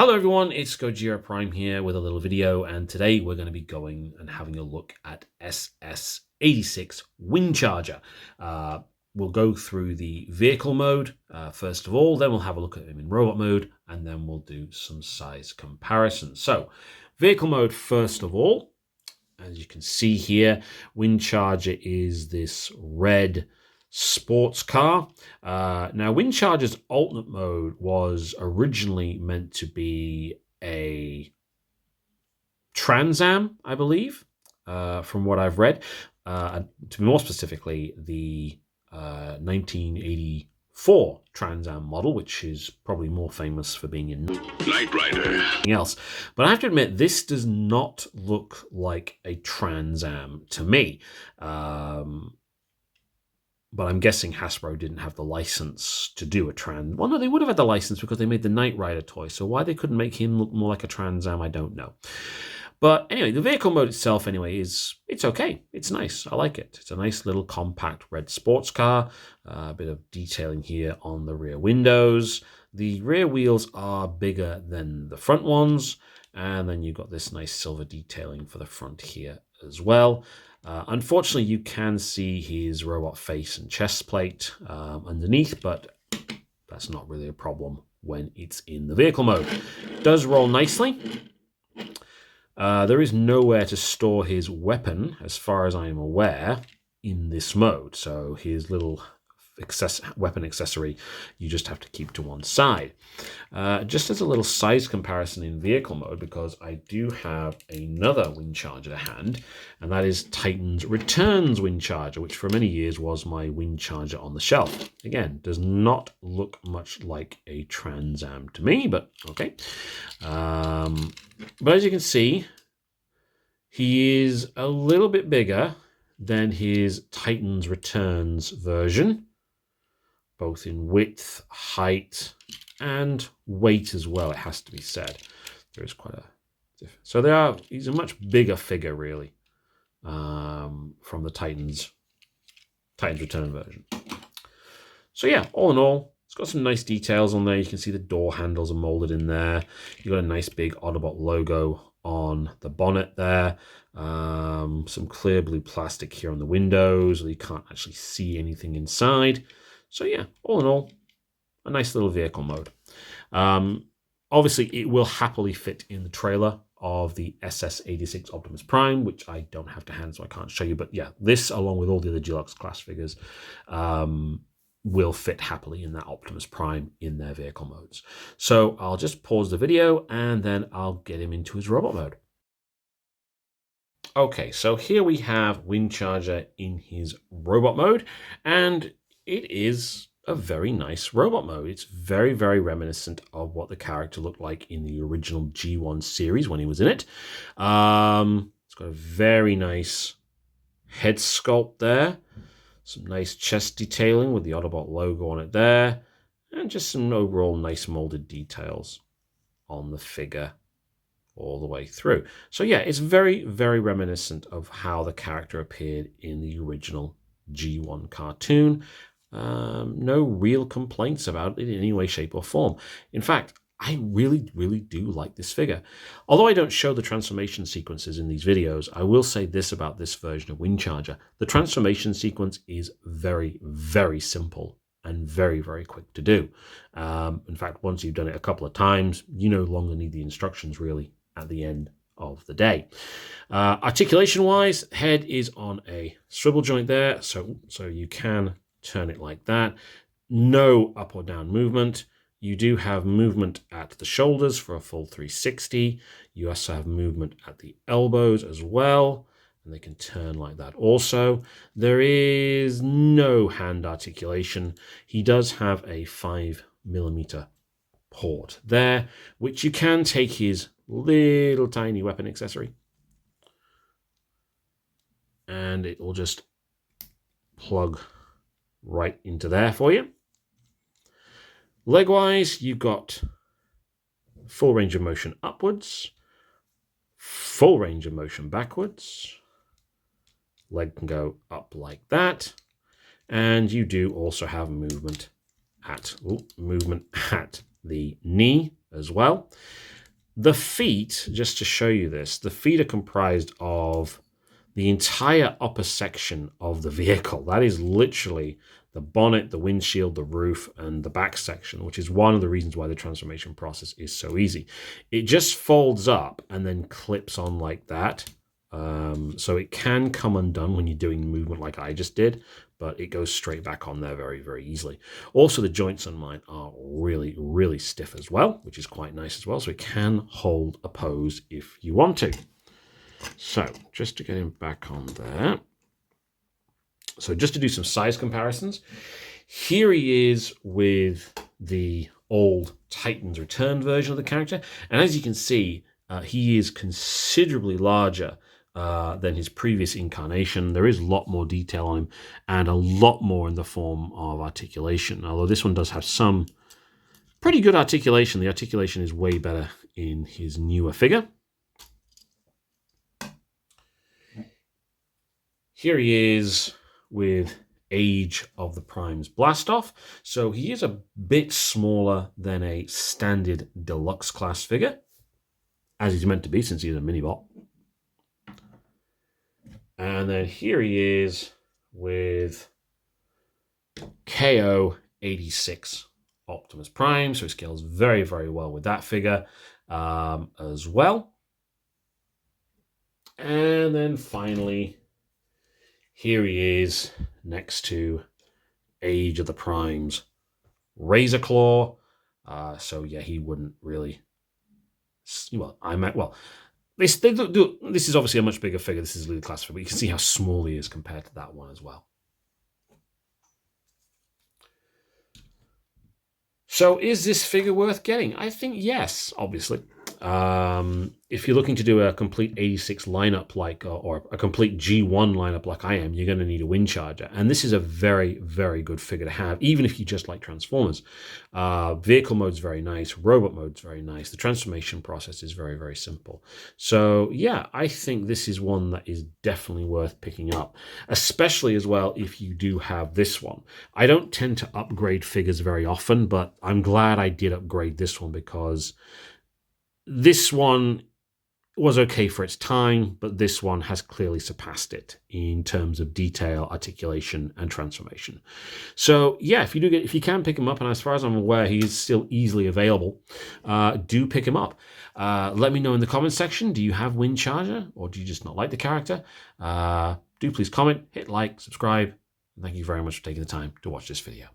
Hello everyone, it's Gojira Prime here with a little video, and today we're going to be going and having a look at SS86 Windcharger. We'll go through the vehicle mode first of all, then we'll have a look at him in robot mode, and then we'll do some size comparisons. So, vehicle mode first of all, as you can see here, Windcharger is this red sports car. Now, Windcharger's alternate mode was originally meant to be a Trans Am, I believe, from what I've read. To be more specifically, the 1984 Trans Am model, which is probably more famous for being in Knight Rider. Else. But I have to admit, this does not look like a Trans Am to me. But I'm guessing Hasbro didn't have the license to do a Trans... Well, no, they would have had the license because they made the Knight Rider toy. So why they couldn't make him look more like a Trans Am, I don't know. But anyway, the vehicle mode itself, anyway, it's okay. It's nice. I like it. It's a nice little compact red sports car. A bit of detailing here on the rear windows. The rear wheels are bigger than the front ones. And then you've got this nice silver detailing for the front here as well. Unfortunately, you can see his robot face and chest plate underneath, but that's not really a problem when it's in the vehicle mode. It does roll nicely. There is nowhere to store his weapon, as far as I am aware, in this mode. So his little weapon accessory, you just have to keep to one side. Just as a little size comparison in vehicle mode, because I do have another Windcharger to hand, and that is Titan's Returns Windcharger, which for many years was my Windcharger on the shelf. Again, does not look much like a Trans Am to me, but okay. But as you can see, he is a little bit bigger than his Titan's Returns version, both in width, height, and weight as well, it has to be said. There is quite a difference. So he's a much bigger figure, really, from the Titan's Return version. So yeah, all in all, it's got some nice details on there. You can see the door handles are molded in there. You've got a nice big Autobot logo on the bonnet there. Some clear blue plastic here on the windows, so you can't actually see anything inside. So yeah, all in all, a nice little vehicle mode. Obviously, it will happily fit in the trailer of the SS86 Optimus Prime, which I don't have to hand, so I can't show you. But yeah, this, along with all the other Deluxe class figures, will fit happily in that Optimus Prime in their vehicle modes. So I'll just pause the video, and then I'll get him into his robot mode. Okay, so here we have Windcharger in his robot mode, and it is a very nice robot mode. It's very, very reminiscent of what the character looked like in the original G1 series when he was in it. It's got a very nice head sculpt there. Some nice chest detailing with the Autobot logo on it there. And just some overall nice molded details on the figure all the way through. So yeah, it's very, very reminiscent of how the character appeared in the original G1 cartoon. No real complaints about it in any way, shape, or form. In fact, I really, really do like this figure. Although I don't show the transformation sequences in these videos, I will say this about this version of Windcharger. The transformation sequence is very, very simple and very, very quick to do. In fact, once you've done it a couple of times, you no longer need the instructions really at the end of the day. Articulation-wise, head is on a swivel joint there, so you can turn it like that. No up or down movement. You do have movement at the shoulders for a full 360. You also have movement at the elbows as well, and they can turn like that also. There is no hand articulation. He does have a 5mm port there, which you can take his little tiny weapon accessory, and it will just plug right into there for you. Leg-wise, you've got full range of motion upwards, full range of motion backwards. Leg can go up like that. And you do also have movement at the knee as well. The feet, just to show you this, the feet are comprised of the entire upper section of the vehicle. That is literally the bonnet, the windshield, the roof, and the back section, which is one of the reasons why the transformation process is so easy. It just folds up and then clips on like that. So it can come undone when you're doing movement like I just did, but it goes straight back on there very, very easily. Also, the joints on mine are really, really stiff as well, which is quite nice as well. So it can hold a pose if you want to. So just to get him back on there. So just to do some size comparisons, here he is with the old Titans Return version of the character. And as you can see, he is considerably larger than his previous incarnation. There is a lot more detail on him and a lot more in the form of articulation. Although this one does have some pretty good articulation. The articulation is way better in his newer figure. Here he is with Age of the Primes Blastoff. So he is a bit smaller than a standard deluxe class figure, as he's meant to be since he's a mini-bot. And then here he is with KO86 Optimus Prime. So he scales very, very well with that figure as well. And then finally, here he is next to Age of the Primes Razor Claw. So yeah, he wouldn't really. This is obviously a much bigger figure. This is a lead class figure, but you can see how small he is compared to that one as well. So is this figure worth getting? I think yes, obviously. If you're looking to do a complete 86 lineup or a complete G1 lineup like I am, you're going to need a Windcharger. And this is a very, very good figure to have, even if you just like Transformers. Vehicle mode's very nice. Robot mode's very nice. The transformation process is very, very simple. So yeah, I think this is one that is definitely worth picking up, especially as well if you do have this one. I don't tend to upgrade figures very often, but I'm glad I did upgrade this one because this one was okay for its time, but this one has clearly surpassed it in terms of detail, articulation, and transformation. So yeah, if you can pick him up, and as far as I'm aware, he is still easily available, do pick him up. Let me know in the comments section, do you have Windcharger, or do you just not like the character? Do please comment, hit like, subscribe, and thank you very much for taking the time to watch this video.